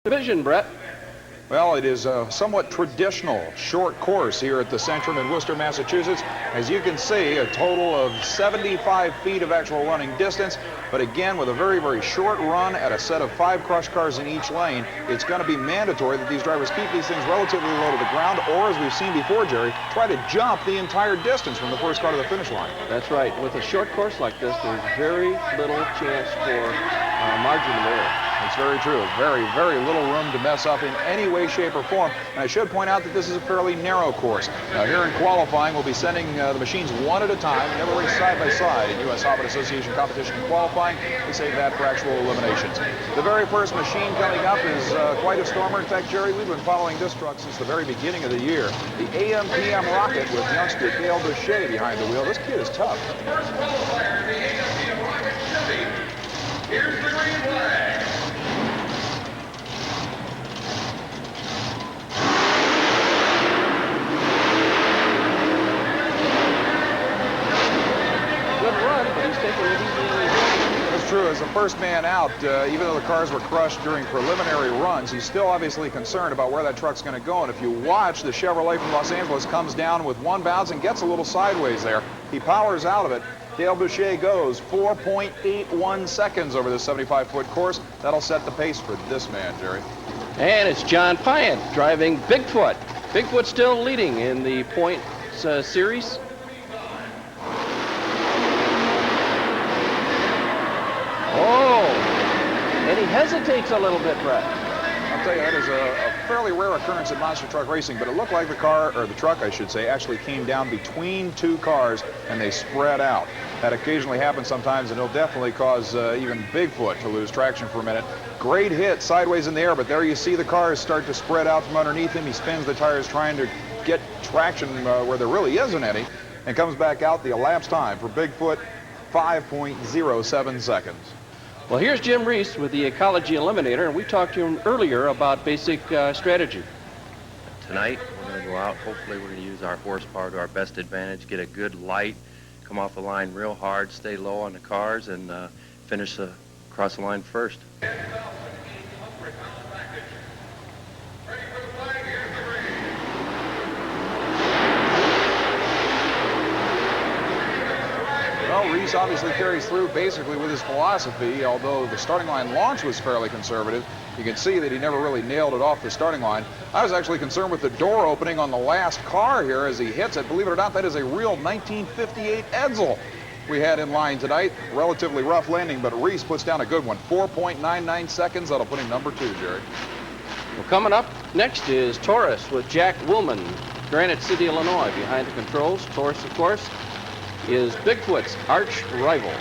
division, Brett. Well, it is a somewhat traditional short course here at the Centrum in Worcester, Massachusetts. As you can see, a total of 75 feet of actual running distance. But again, with a very, very short run at a set of 5 crush cars in each lane, it's going to be mandatory that these drivers keep these things relatively low to the ground, or as we've seen before, Jerry, try to jump the entire distance from the first car to the finish line. That's right. With a short course like this, there's very little chance for margin of error. It's very true. Very, very little room to mess up in any way, shape, or form. And I should point out that this is a fairly narrow course. Now, here in qualifying, we'll be sending the machines one at a time. We never race side by side in U.S. Hobbit Association competition and qualifying. We save that for actual eliminations. The very first machine coming up is quite a stormer. In fact, Jerry, we've been following this truck since the very beginning of the year. The AM/PM Rocket with youngster Dale Boucher behind the wheel. This kid is tough. Here's the green flag. That's true. As the first man out, even though the cars were crushed during preliminary runs, he's still obviously concerned about where that truck's going to go. And if you watch, the Chevrolet from Los Angeles comes down with one bounce and gets a little sideways there. He powers out of it. Dale Boucher goes 4.81 seconds over this 75-foot course. That'll set the pace for this man, Jerry. And it's John Pyatt driving Bigfoot. Bigfoot still leading in the points series. Oh, and he hesitates a little bit, Brett. I'll tell you, that is a fairly rare occurrence in monster truck racing, but it looked like the car, or the truck, I should say, actually came down between 2 cars, and they spread out. That occasionally happens sometimes, and it'll definitely cause even Bigfoot to lose traction for a minute. Great hit sideways in the air, but there you see the cars start to spread out from underneath him. He spins the tires trying to get traction where there really isn't any, and comes back out. The elapsed time for Bigfoot, 5.07 seconds. Well, here's Jim Reese with the Ecology Eliminator, and we talked to him earlier about basic strategy. Tonight, we're going to go out. Hopefully, we're going to use our horsepower to our best advantage, get a good light, come off the line real hard, stay low on the cars, and finish across the line first. Well, Reese obviously carries through basically with his philosophy, although the starting line launch was fairly conservative. You can see that he never really nailed it off the starting line. I was actually concerned with the door opening on the last car here as he hits it. Believe it or not, that is a real 1958 Edsel we had in line tonight. Relatively rough landing, but Reese puts down a good one. 4.99 seconds. That'll put him number 2, Jerry. Well, coming up next is Taurus with Jack Willman, Granite City, Illinois, behind the controls. Taurus, of course, is Bigfoot's arch rival.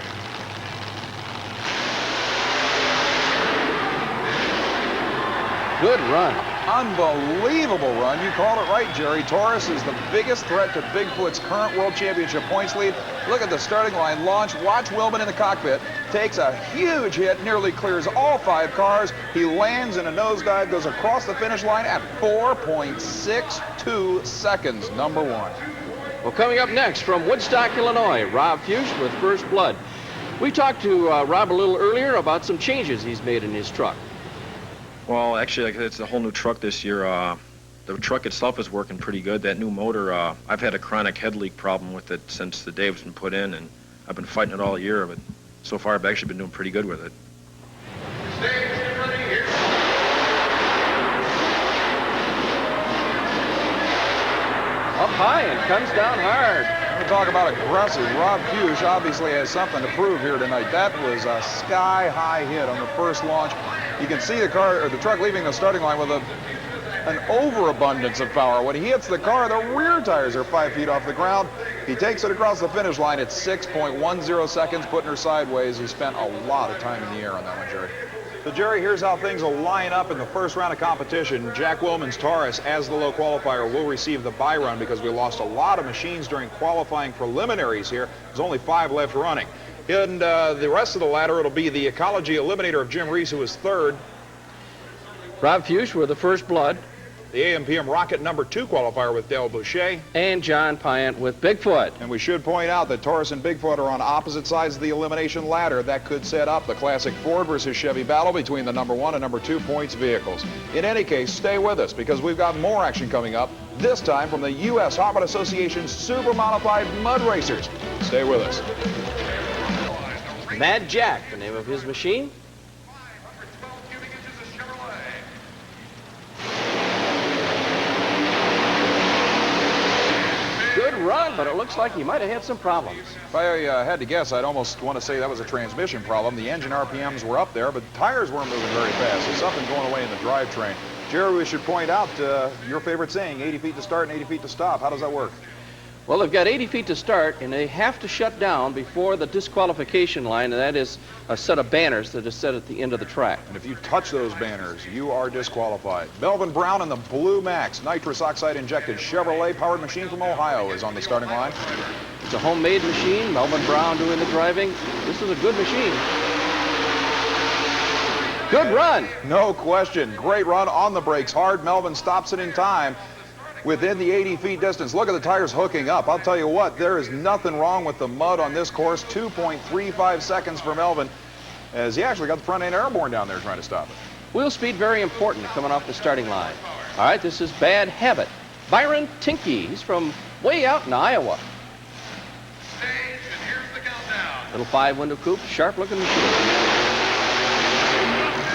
Good run. Unbelievable run. You called it right, Jerry. Taurus is the biggest threat to Bigfoot's current World Championship points lead. Look at the starting line launch. Watch Willman in the cockpit. Takes a huge hit, nearly clears all 5 cars. He lands in a nosedive, goes across the finish line at 4.62 seconds, number 1. Well, coming up next from Woodstock, Illinois, Rob Fuchs with First Blood. We talked to Rob a little earlier about some changes he's made in his truck. Well, actually, it's a whole new truck this year. The truck itself is working pretty good. That new motor, I've had a chronic head leak problem with it since the day it's been put in, and I've been fighting it all year, but so far I've actually been doing pretty good with it. Up high and comes down hard. We talk about aggressive. Rob Fuchs obviously has something to prove here tonight. That was a sky-high hit on the first launch. You can see the car, or the truck, leaving the starting line with an overabundance of power. When he hits the car, the rear tires are 5 feet off the ground. He takes it across the finish line at 6.10 seconds, putting her sideways. He spent a lot of time in the air on that one, Jerry. So, Jerry, here's how things will line up in the first round of competition. Jack Willman's Taurus, as the low qualifier, will receive the bye run because we lost a lot of machines during qualifying preliminaries here. There's only 5 left running. And the rest of the ladder, it'll be the Ecology Eliminator of Jim Reese, who is 3rd. Rob Fuchs with the First Blood. The AM/PM Rocket number 2 qualifier with Del Boucher. And John Pyant with Bigfoot. And we should point out that Taurus and Bigfoot are on opposite sides of the elimination ladder. That could set up the classic Ford versus Chevy battle between the number 1 and number 2 points vehicles. In any case, stay with us because we've got more action coming up, this time from the USHRA Association Super Modified Mud Racers. Stay with us. Mad Jack, the name of his machine. Good run, but it looks like he might have had some problems. If I had to guess, I'd almost want to say that was a transmission problem. The engine RPMs were up there, but the tires weren't moving very fast. There's something going away in the drivetrain. Jerry, we should point out your favorite saying, 80 feet to start and 80 feet to stop. How does that work? Well, they've got 80 feet to start, and they have to shut down before the disqualification line, and that is a set of banners that is set at the end of the track. And if you touch those banners, you are disqualified. Melvin Brown in the Blue Max nitrous oxide injected Chevrolet powered machine from Ohio is on the starting line. It's a homemade machine. Melvin Brown doing the driving. This is a good machine. Good run. No question. Great run on the brakes. Hard. Melvin stops it in time within the 80 feet distance. Look at the tires hooking up. I'll tell you what, there is nothing wrong with the mud on this course. 2.35 seconds for Melvin as he actually got the front end airborne down there trying to stop it. Wheel speed very important coming off the starting line. All right, this is Bad Habit. Byron Tinky, he's from way out in Iowa. Little 5-window coupe, sharp-looking machine.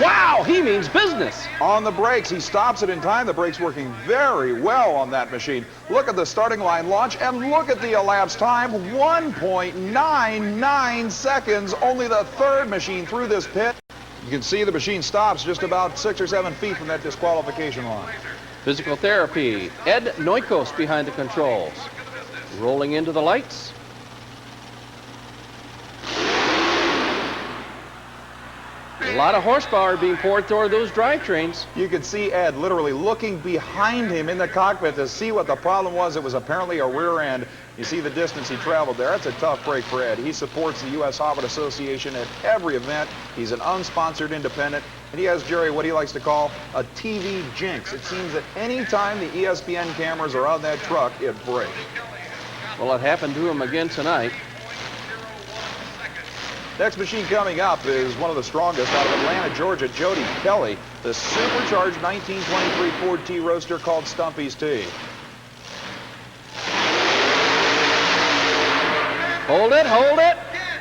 Wow, he means business. On the brakes, he stops it in time. The brakes working very well on that machine. Look at the starting line launch and look at the elapsed time, 1.99 seconds. Only the third machine through this pit. You can see the machine stops just about 6 or 7 feet from that disqualification line. Physical therapy, Ed Noikos behind the controls. Rolling into the lights. A lot of horsepower being poured toward those drivetrains. You could see Ed literally looking behind him in the cockpit to see what the problem was. It was apparently a rear end. You see the distance he traveled there. That's a tough break for Ed. He supports the U.S. Harvard Association at every event. He's an unsponsored independent, and he has, Jerry, what he likes to call a TV jinx. It seems that any time the ESPN cameras are on that truck, it breaks. Well, it happened to him again tonight. Next machine coming up is one of the strongest out of Atlanta, Georgia, Jody Kelly, the supercharged 1923 Ford T Roadster called Stumpy's T. Hold it,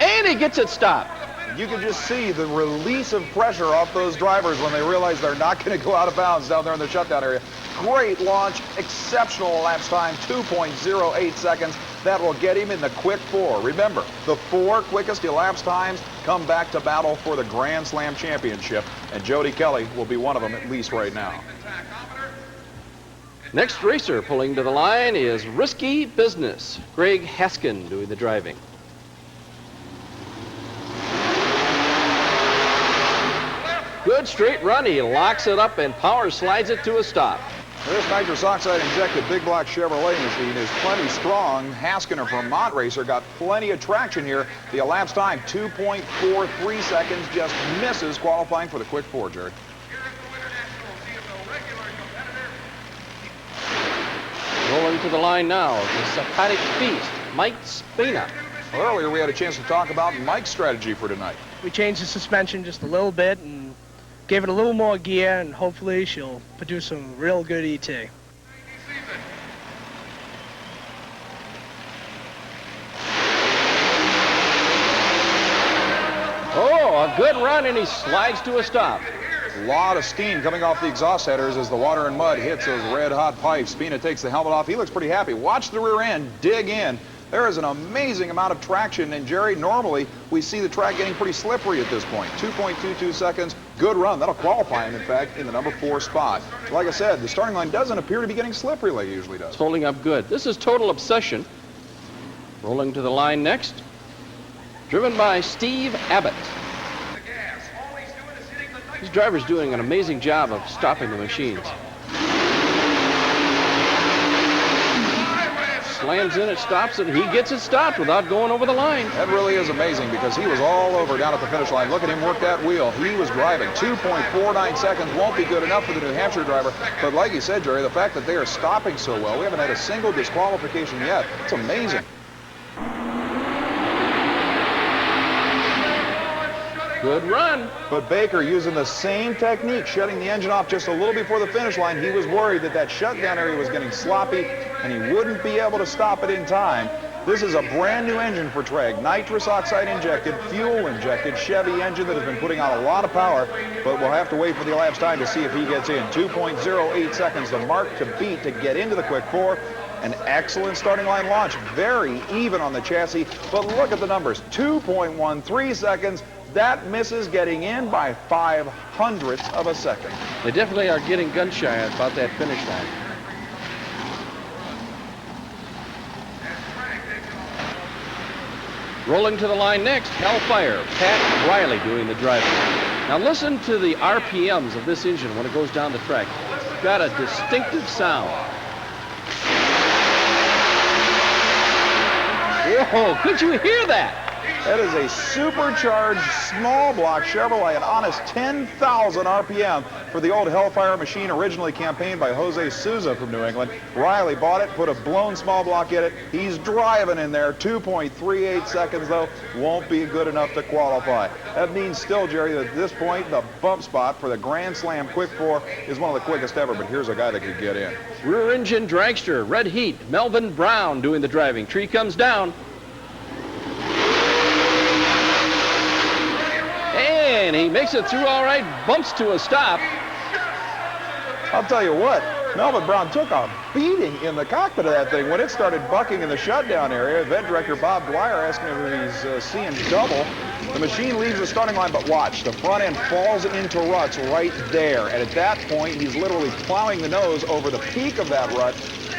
and he gets it stopped. You can just see the release of pressure off those drivers when they realize they're not going to go out of bounds down there in the shutdown area. Great launch, exceptional elapsed time, 2.08 seconds. That will get him in the quick 4. Remember, the 4 quickest elapsed times come back to battle for the Grand Slam Championship, and Jody Kelly will be one of them at least right now. Next racer pulling to the line is Risky Business. Greg Haskin doing the driving. Good straight run. He locks it up and power slides it to a stop. This nitrous oxide injected big block Chevrolet machine is plenty strong. Haskin, a Vermont racer, got plenty of traction here. The elapsed time, 2.43 seconds, just misses qualifying for the quick 4, Jerry. Rolling to the line now, the Psychotic Beast, Mike Spina. Well, earlier we had a chance to talk about Mike's strategy for tonight. We changed the suspension just a little bit and gave it a little more gear, and hopefully she'll produce some real good ET. Oh, a good run, and he slides to a stop. A lot of steam coming off the exhaust headers as the water and mud hits those red-hot pipes. Spina takes the helmet off. He looks pretty happy. Watch the rear end dig in. There is an amazing amount of traction, and Jerry, normally we see the track getting pretty slippery at this point. 2.22 seconds, good run. That'll qualify him, in fact, in the number 4 spot. Like I said, the starting line doesn't appear to be getting slippery like it usually does. It's holding up good. This is Total Obsession. Rolling to the line next. Driven by Steve Abbott. These drivers doing an amazing job of stopping the machines. slams in it, stops it. He gets it stopped without going over the line. That really is amazing because he was all over down at the finish line. Look at him work that wheel. He was driving. 2.49 seconds won't be good enough for the New Hampshire driver. But like you said, Jerry, the fact that they are stopping so well, we haven't had a single disqualification yet. It's amazing. Good run. But Baker using the same technique, shutting the engine off just a little before the finish line. He was worried that that shutdown area was getting sloppy and he wouldn't be able to stop it in time. This is a brand new engine for Treg, nitrous oxide injected, fuel injected Chevy engine that has been putting out a lot of power, but we'll have to wait for the elapsed time to see if he gets in. 2.08 seconds, the mark to beat to get into the quick four. An excellent starting line launch, very even on the chassis, but look at the numbers, 2.13 seconds. That misses getting in by 0.05 of a second. They definitely are getting gun shy about that finish line. Rolling to the line next, Hellfire, Pat Riley doing the driving. Now listen to the RPMs of this engine when it goes down the track. It's got a distinctive sound. Whoa, could you hear that? That is a supercharged small block Chevrolet, an honest 10,000 RPM for the old Hellfire machine, originally campaigned by Jose Souza from New England. Riley bought it, put a blown small block in it. He's driving in there. 2.38 seconds, though, won't be good enough to qualify. That means still, Jerry, that at this point, the bump spot for the Grand Slam Quick Four is one of the quickest ever, but here's a guy that could get in. Rear engine dragster, red heat, Melvin Brown doing the driving. Tree comes down. And he makes it through all right, bumps to a stop. I'll tell you what, Melvin Brown took a beating in the cockpit of that thing when it started bucking in the shutdown area. Event director Bob Dwyer asking him if he's seeing double. The machine leaves the starting line, but watch, the front end falls into ruts right there. And at that point, he's literally plowing the nose over the peak of that rut.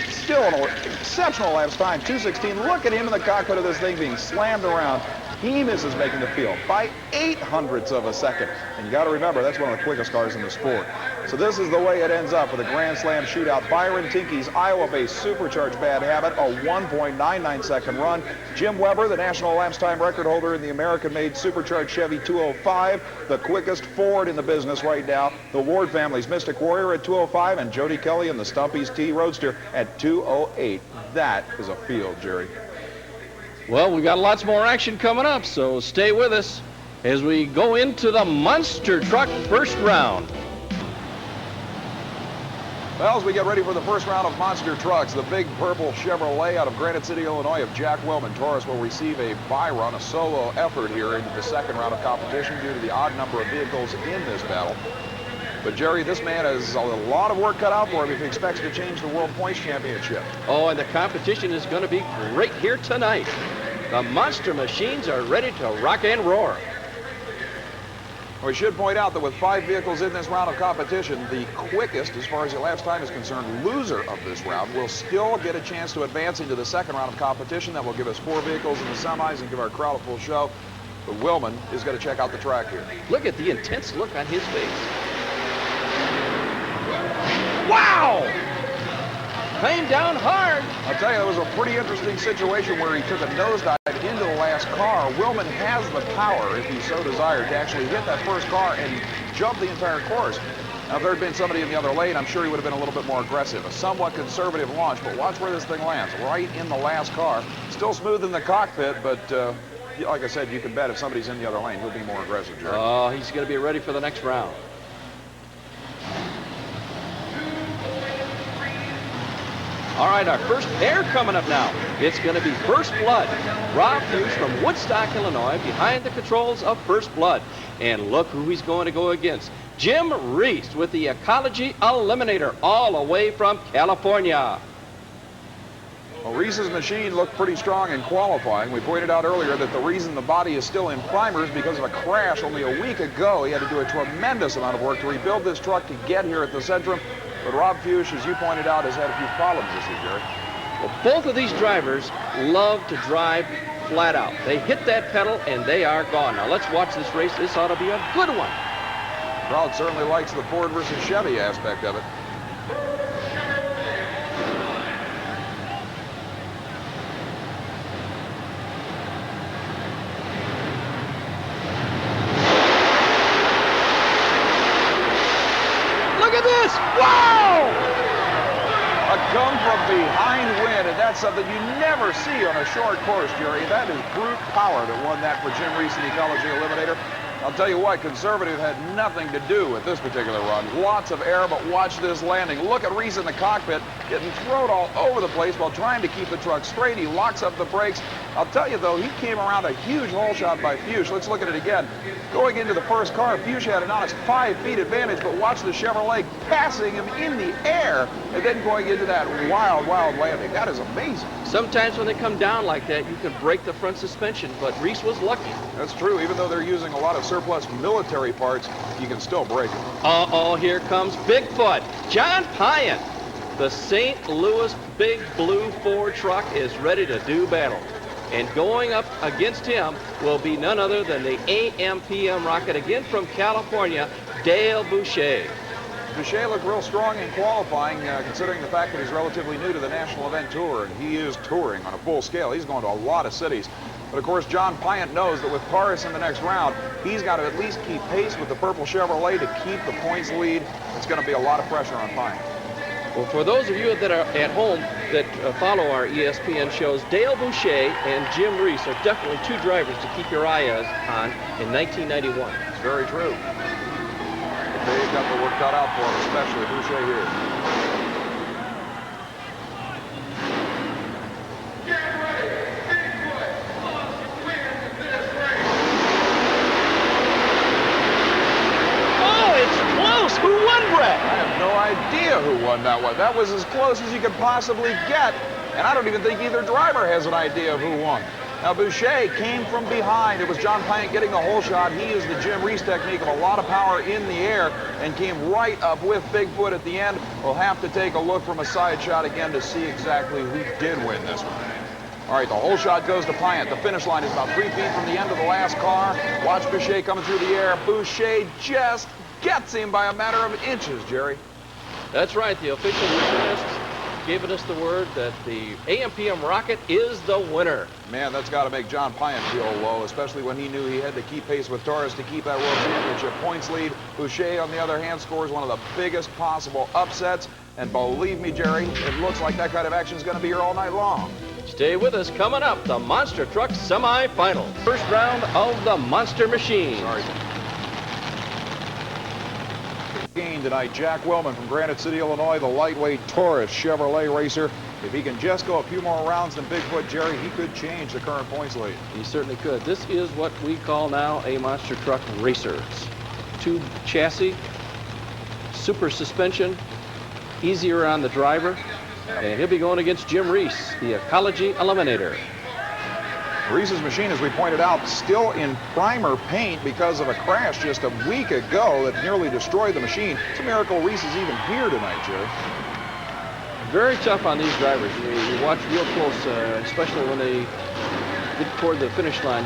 Still an exceptional lapse time, 2:16. Look at him in the cockpit of this thing being slammed around. He misses making the field by 0.08 of a second. And you got to remember, that's one of the quickest cars in the sport. So this is the way it ends up for the Grand Slam shootout. Byron Tinkey's Iowa-based supercharged Bad Habit, a 1.99 second run. Jim Weber, the national lapse time record holder in the American-made supercharged Chevy 205, the quickest Ford in the business right now. The Ward family's Mystic Warrior at 205, and Jody Kelly and the Stumpy's T Roadster at 208. That is a field, Jerry. Well, we've got lots more action coming up, so stay with us as we go into the monster truck first round. Well, as we get ready for the first round of monster trucks, the big purple Chevrolet out of Granite City, Illinois of Jack Wellman Torres will receive a bye-run, a solo effort here into the second round of competition due to the odd number of vehicles in this battle. But, Jerry, this man has a lot of work cut out for him if he expects to change the World Points Championship. Oh, and the competition is going to be great here tonight. The monster machines are ready to rock and roar. We should point out that with 5 vehicles in this round of competition, the quickest, as far as the elapsed time is concerned, loser of this round will still get a chance to advance into the second round of competition. That will give us 4 vehicles in the semis and give our crowd a full show. But Willman is going to check out the track here. Look at the intense look on his face. Wow! Came down hard. I'll tell you, it was a pretty interesting situation where he took a nosedive into the last car. Willman has the power, if he so desired, to actually hit that first car and jump the entire course. Now, if there had been somebody in the other lane, I'm sure he would have been a little bit more aggressive. A somewhat conservative launch, but watch where this thing lands, right in the last car. Still smooth in the cockpit, but like I said, you can bet if somebody's in the other lane, he'll be more aggressive, Jerry. Oh, he's going to be ready for the next round. All right, our first pair coming up now. It's going to be First Blood. Rob Hughes from Woodstock, Illinois, behind the controls of First Blood. And look who he's going to go against. Jim Reese with the Ecology Eliminator, all the way from California. Well, Reese's machine looked pretty strong in qualifying. We pointed out earlier that the reason the body is still in primer is because of a crash only a week ago. He had to do a tremendous amount of work to rebuild this truck to get here at the Centrum. But Rob Fuchs, as you pointed out, has had a few problems this year, Jerry. Well, both of these drivers love to drive flat out. They hit that pedal and they are gone. Now let's watch this race. This ought to be a good one. The crowd certainly likes the Ford versus Chevy aspect of it. Wow! A come from behind win, and that's something you never see on a short course, Jerry. That is brute power that won that for Jim Reese in the Ecology Eliminator. I'll tell you what, Conservative had nothing to do with this particular run. Lots of air, but watch this landing. Look at Reese in the cockpit getting thrown all over the place while trying to keep the truck straight. He locks up the brakes. I'll tell you, though, he came around a huge hole shot by Fuchs. Let's look at it again. Going into the first car, Fuchs had an honest 5 feet advantage, but watch the Chevrolet passing him in the air and then going into that wild, wild landing. That is amazing. Sometimes when they come down like that, you can break the front suspension, but Reese was lucky. That's true. Even though they're using a lot of surplus military parts, you can still break it. Uh-oh, here comes Bigfoot. John Payant. The St. Louis Big Blue Ford truck is ready to do battle. And going up against him will be none other than the AM/PM rocket, again from California, Dale Boucher. Boucher looked real strong in qualifying, considering the fact that he's relatively new to the National Event Tour, and he is touring on a full scale. He's going to a lot of cities. But, of course, John Payant knows that with Taurus in the next round, he's got to at least keep pace with the purple Chevrolet to keep the points lead. It's going to be a lot of pressure on Payant. Well, for those of you that are at home that follow our ESPN shows, Dale Boucher and Jim Reese are definitely two drivers to keep your eye on in 1991. It's very true. They've got the work cut out for him, especially Boucher here. Get ready. Bigfoot wins this race. Oh, it's close. Who won, Brett? I have no idea who won that one. That was as close as you could possibly get, and I don't even think either driver has an idea of who won. Now, Boucher came from behind. It was John Payant getting the hole shot. He used the Jim Reese technique of a lot of power in the air and came right up with Bigfoot at the end. We'll have to take a look from a side shot again to see exactly who did win this one. All right, the hole shot goes to Payant. The finish line is about 3 feet from the end of the last car. Watch Boucher coming through the air. Boucher just gets him by a matter of inches, Jerry. That's right. The official journalists gave us the word that the AM/PM rocket is the winner. Man, that's got to make John Payant feel low, especially when he knew he had to keep pace with Taurus to keep that World Championship points lead. Boucher, on the other hand, scores one of the biggest possible upsets. And believe me, Jerry, it looks like that kind of action is going to be here all night long. Stay with us. Coming up, the Monster Truck semifinals. First round of the Monster Machine. Sorry. Gain tonight, Jack Willman from Granite City, Illinois, the lightweight Taurus Chevrolet racer. If he can just go a few more rounds than Bigfoot, Jerry, he could change the current points lead. He certainly could. This is what we call now a Monster Truck racer. Tube chassis, super suspension, easier on the driver, and he'll be going against Jim Reese, the Ecology Eliminator. Reese's machine, as we pointed out, still in primer paint because of a crash just a week ago that nearly destroyed the machine. It's a miracle Reese is even here tonight, Jerry. Very tough on these drivers. You watch real close, especially when they get toward the finish line.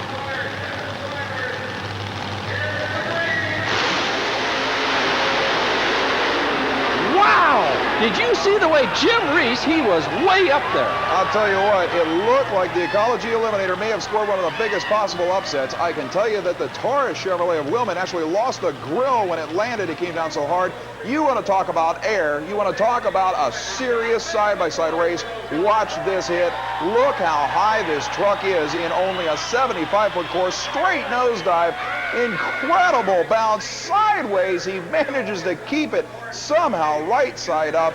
Wow! Did you see the way Jim Reese, he was way up there. I'll tell you what, it looked like the Ecology Eliminator may have scored one of the biggest possible upsets. I can tell you that the Taurus Chevrolet of Willman actually lost the grill when it landed. It came down so hard. You want to talk about air. You want to talk about a serious side-by-side race. Watch this hit. Look how high this truck is in only a 75-foot course. Straight nosedive. Incredible bounce sideways. He manages to keep it somehow right side up.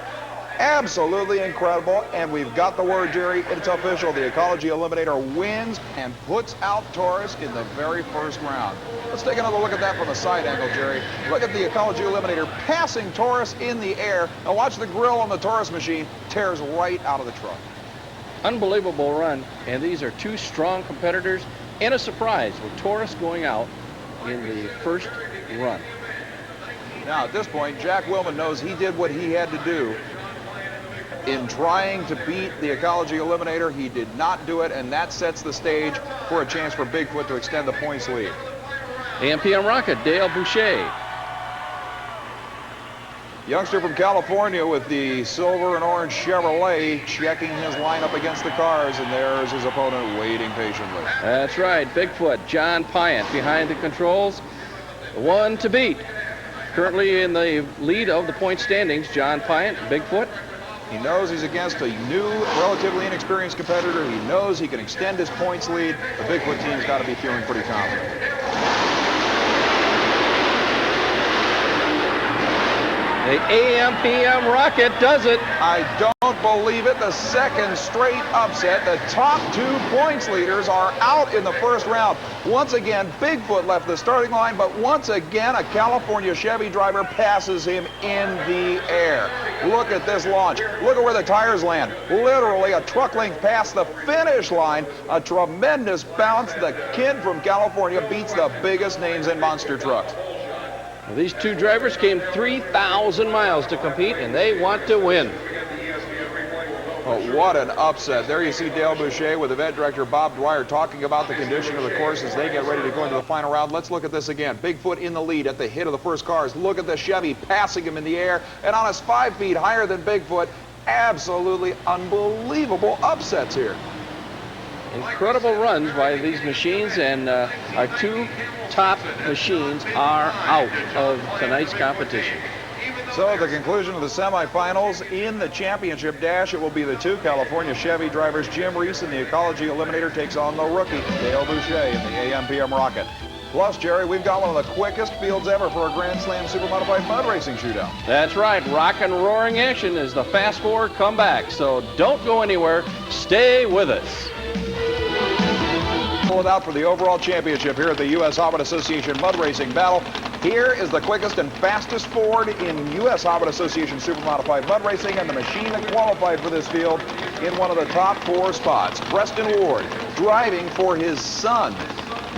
Absolutely incredible. And we've got the word, Jerry. It's official. The Ecology Eliminator wins and puts out Taurus in the very first round. Let's take another look at that from a side angle, Jerry. Look at the Ecology Eliminator passing Taurus in the air. Now watch the grill on the Taurus machine. Tears right out of the truck. Unbelievable run. And these are two strong competitors and a surprise with Taurus going out in the first run. Now, at this point, Jack Willman knows he did what he had to do in trying to beat the Ecology Eliminator. He did not do it, and that sets the stage for a chance for Bigfoot to extend the points lead. AM/PM rocket, Dale Boucher. Youngster from California with the silver and orange Chevrolet checking his lineup against the cars, and there's his opponent waiting patiently. That's right, Bigfoot, John Payant behind the controls. The one to beat. Currently in the lead of the point standings, John Pyatt, Bigfoot. He knows he's against a new, relatively inexperienced competitor. He knows he can extend his points lead. The Bigfoot team's got to be feeling pretty confident. The AM/PM Rocket does it. I don't believe it. The second straight upset. The top 2 points leaders are out in the first round. Once again, Bigfoot left the starting line, but once again, a California Chevy driver passes him in the air. Look at this launch. Look at where the tires land. Literally a truck length past the finish line. A tremendous bounce. The kid from California beats the biggest names in monster trucks. Well, these two drivers came 3,000 miles to compete, and they want to win. Oh, what an upset. There you see Dale Boucher with event director Bob Dwyer talking about the condition of the course as they get ready to go into the final round. Let's look at this again. Bigfoot in the lead at the hit of the first cars. Look at the Chevy passing him in the air, and on us 5 feet higher than Bigfoot. Absolutely unbelievable upsets here. Incredible runs by these machines, and our 2 top machines are out of tonight's competition. So at the conclusion of the semifinals in the championship dash, it will be the 2 California Chevy drivers. Jim Reese in the Ecology Eliminator takes on the rookie Dale Boucher in the AM/PM Rocket. Plus, Jerry, we've got one of the quickest fields ever for a Grand Slam Super Modified Mud Racing shootout. That's right. Rock and roaring action as the Fast Four come back. So don't go anywhere. Stay with us. Pull it out for the overall championship here at the U.S. Hobbit Association Mud Racing Battle. Here is the quickest and fastest Ford in U.S. Hobbit Association Super Modified Mud Racing, and the machine that qualified for this field in one of the top 4 spots. Preston Ward driving for his son,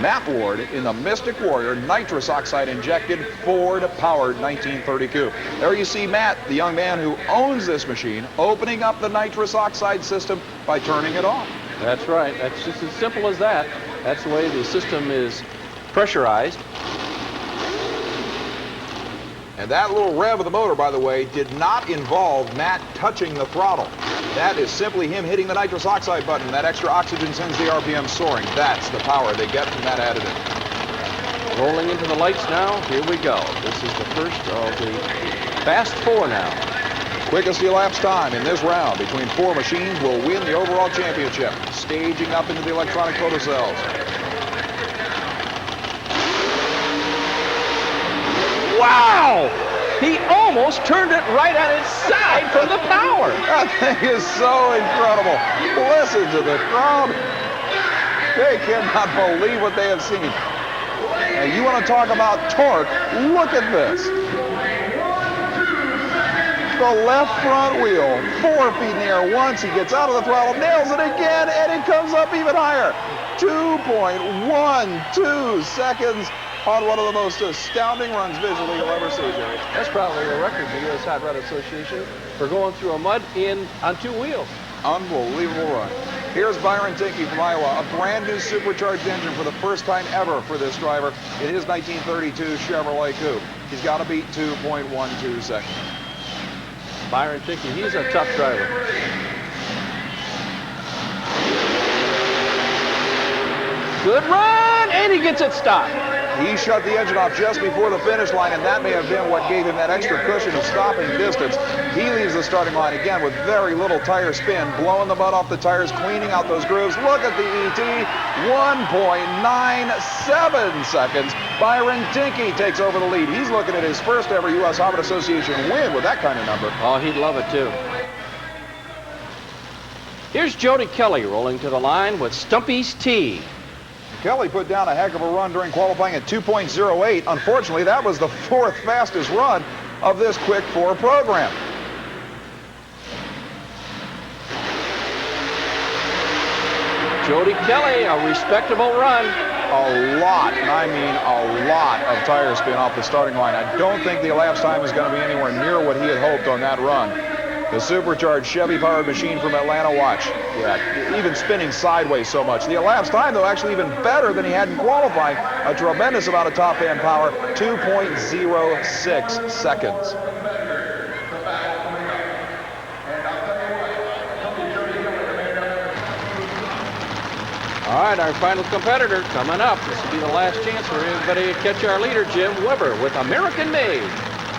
Matt Ward, in the Mystic Warrior nitrous oxide injected Ford-powered 1932. There you see Matt, the young man who owns this machine, opening up the nitrous oxide system by turning it on. That's right. That's just as simple as that. That's the way the system is pressurized. And that little rev of the motor, by the way, did not involve Matt touching the throttle. That is simply him hitting the nitrous oxide button. That extra oxygen sends the RPM soaring. That's the power they get from that additive. Rolling into the lights now. Here we go. This is the first of the Fast Four now. Quickest elapsed time in this round between 4 machines will win the overall championship. Staging up into the electronic photocells. Wow! He almost turned it right on its side from the power. That thing is so incredible. Listen to the crowd. They cannot believe what they have seen. And you want to talk about torque? Look at this. The left front wheel, 4 feet in the air once. He gets out of the throttle, nails it again, and it comes up even higher. 2.12 seconds on one of the most astounding runs visually you'll ever see, Jerry. That's probably a record for the U.S. Hot Rod Association for going through a mud on 2 wheels. Unbelievable run. Here's Byron Tinkey from Iowa, a brand new supercharged engine for the first time ever for this driver in his 1932 Chevrolet Coupe. He's got to beat 2.12 seconds. Byron Tinkey, he's a tough driver. Good run, and he gets it stopped. He shut the engine off just before the finish line, and that may have been what gave him that extra cushion of stopping distance. He leaves the starting line again with very little tire spin, blowing the mud off the tires, cleaning out those grooves. Look at the ET, 1.97 seconds. Byron Tinkey takes over the lead. He's looking at his first ever U.S. Hobbit Association win with that kind of number. Oh, he'd love it too. Here's Jody Kelly rolling to the line with Stumpy's T. Kelly put down a heck of a run during qualifying at 2.08. Unfortunately, that was the 4th fastest run of this Quick 4 program. Jody Kelly, a respectable run. A lot, and I mean a lot of tire spin off the starting line. I don't think the elapsed time is going to be anywhere near what he had hoped on that run. The supercharged Chevy-powered machine from Atlanta, watch. Yeah, even spinning sideways so much. The elapsed time, though, actually even better than he had in qualifying. A tremendous amount of top-end power, 2.06 seconds. All right, our final competitor coming up. This will be the last chance for everybody to catch our leader, Jim Weber, with American Made.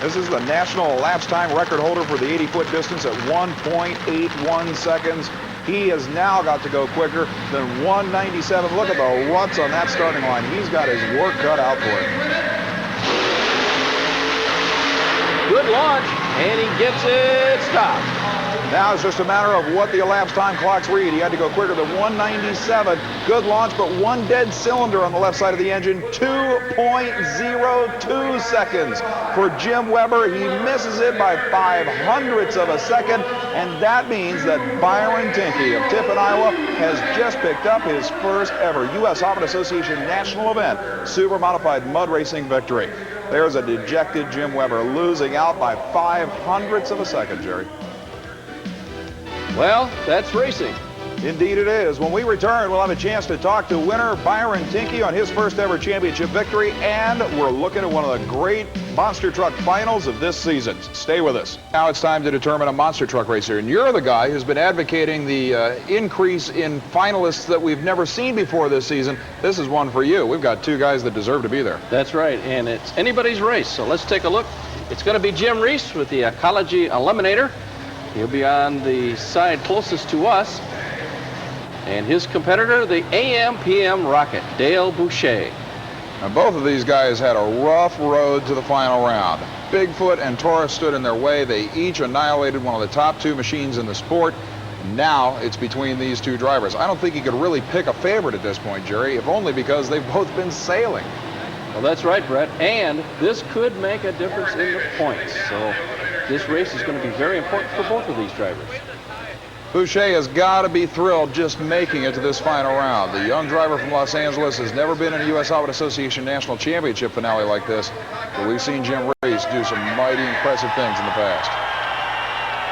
This is the national elapsed time record holder for the 80-foot distance at 1.81 seconds. He has now got to go quicker than 197. Look at the ruts on that starting line. He's got his work cut out for him. Good launch, and he gets it stopped. Now it's just a matter of what the elapsed time clocks read. He had to go quicker than 197. Good launch, but one dead cylinder on the left side of the engine. 2.02 seconds for Jim Weber. He misses it by 0.05 of a second, and that means that Byron Tinkey of Tiffin, Iowa, has just picked up his first ever U.S.HRA Association national event super modified mud racing victory. There's a dejected Jim Weber losing out by 0.05 of a second, Jerry. Well, that's racing. Indeed it is. When we return, we'll have a chance to talk to winner Byron Tinkey on his first ever championship victory, and we're looking at one of the great monster truck finals of this season. Stay with us. Now it's time to determine a monster truck racer, and you're the guy who's been advocating the increase in finalists that we've never seen before this season. This is one for you. We've got two guys that deserve to be there. That's right, and it's anybody's race, so let's take a look. It's going to be Jim Reese with the Ecology Eliminator. He'll be on the side closest to us. And his competitor, the AM/PM Rocket, Dale Boucher. Now, both of these guys had a rough road to the final round. Bigfoot and Taurus stood in their way. They each annihilated one of the top two machines in the sport. Now it's between these two drivers. I don't think you could really pick a favorite at this point, Jerry, if only because they've both been sailing. Well, that's right, Brett. And this could make a difference in the points. So this race is going to be very important for both of these drivers. Boucher has got to be thrilled just making it to this final round. The young driver from Los Angeles has never been in a U.S.HRA Association National Championship finale like this, but we've seen Jim Reese do some mighty impressive things in the past.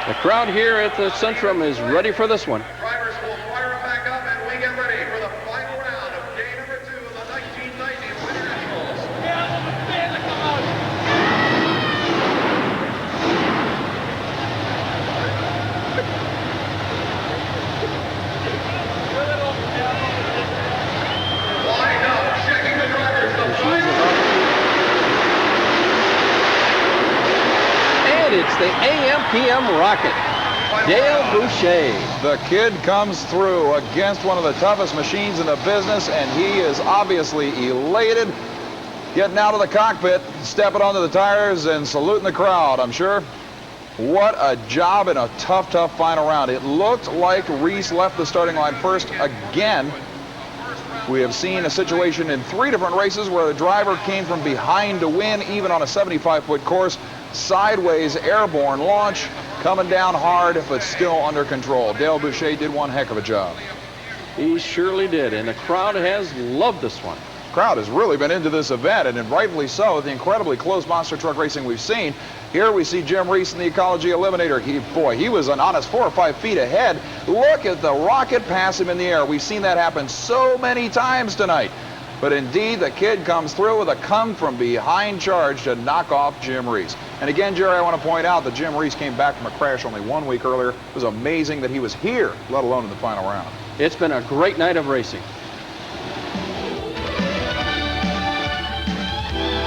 The crowd here at the Centrum is ready for this one. Drivers will fire them back up, and we get ready for the final round of day number 2 of the 1990 Winter Nationals. Lined up, checking the drivers, the final. And it's the AM/PM Rocket, Dale Boucher. The kid comes through against one of the toughest machines in the business, and he is obviously elated, getting out of the cockpit, stepping onto the tires, and saluting the crowd, I'm sure. What a job in a tough, tough final round. It looked like Reese left the starting line first again. We have seen a situation in 3 different races where the driver came from behind to win, even on a 75-foot course. Sideways airborne launch, coming down hard, but still under control. Dale Boucher did one heck of a job. He surely did, and the crowd has loved this one. Crowd has really been into this event, and rightfully so, the incredibly close monster truck racing we've seen. Here we see Jim Reese in the Ecology Eliminator. He was an honest 4 or 5 feet ahead. Look at the rocket pass him in the air. We've seen that happen so many times tonight. But indeed, the kid comes through with a come-from-behind charge to knock off Jim Reese. And again, Jerry, I want to point out that Jim Reese came back from a crash only 1 week earlier. It was amazing that he was here, let alone in the final round. It's been a great night of racing.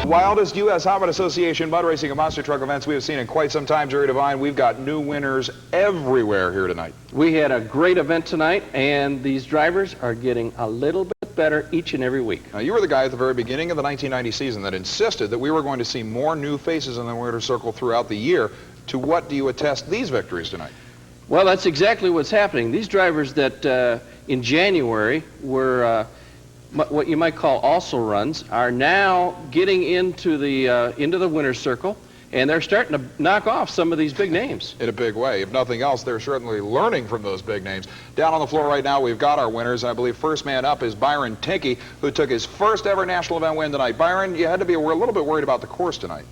Wildest U.S.HRA Association mud racing and monster truck events we have seen in quite some time, Jerry Devine. We've got new winners everywhere here tonight. We had a great event tonight, and these drivers are getting a little bit better each and every week. Now, you were the guy at the very beginning of the 1990 season that insisted that we were going to see more new faces in the winner's circle throughout the year. To what do you attest these victories tonight? Well, that's exactly what's happening. These drivers that in January were what you might call also runs are now getting into the winner's circle, and they're starting to knock off some of these big names. In a big way. If nothing else, they're certainly learning from those big names. Down on the floor right now, we've got our winners. I believe first man up is Byron Tinkey, who took his first ever national event win tonight. Byron, you had to be a little bit worried about the course tonight.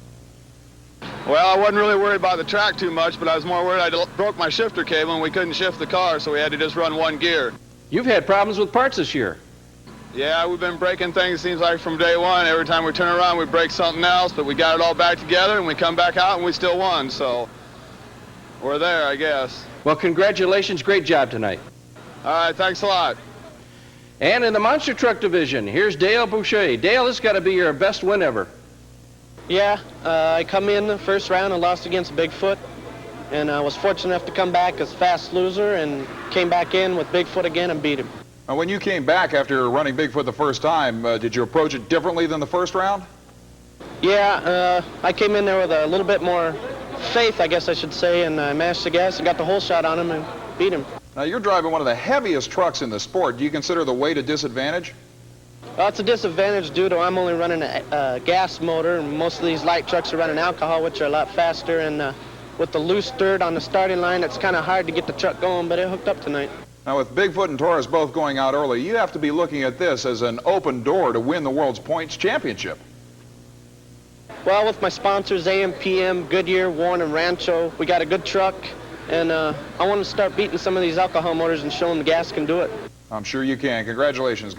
Well, I wasn't really worried about the track too much, but I was more worried I broke my shifter cable and we couldn't shift the car, so we had to just run one gear. You've had problems with parts this year. Yeah, we've been breaking things, seems like, from day one. Every time we turn around, we break something else, but we got it all back together, and we come back out, and we still won, so we're there, I guess. Well, congratulations. Great job tonight. All right, thanks a lot. And in the monster truck division, here's Dale Boucher. Dale, this has got to be your best win ever. Yeah, I come in the first round and lost against Bigfoot, and I was fortunate enough to come back as fast loser and came back in with Bigfoot again and beat him. Now, when you came back after running Bigfoot the first time, did you approach it differently than the first round? Yeah, I came in there with a little bit more faith, I guess I should say, and I mashed the gas and got the whole shot on him and beat him. Now, you're driving one of the heaviest trucks in the sport. Do you consider the weight a disadvantage? Well, it's a disadvantage due to I'm only running a gas motor, and most of these light trucks are running alcohol, which are a lot faster, and with the loose dirt on the starting line, it's kind of hard to get the truck going, but it hooked up tonight. Now, with Bigfoot and Taurus both going out early, you have to be looking at this as an open door to win the World's Points Championship. Well, with my sponsors, AM, PM, Goodyear, Warren, and Rancho, we got a good truck, and I want to start beating some of these alcohol motors and show them the gas can do it. I'm sure you can. Congratulations.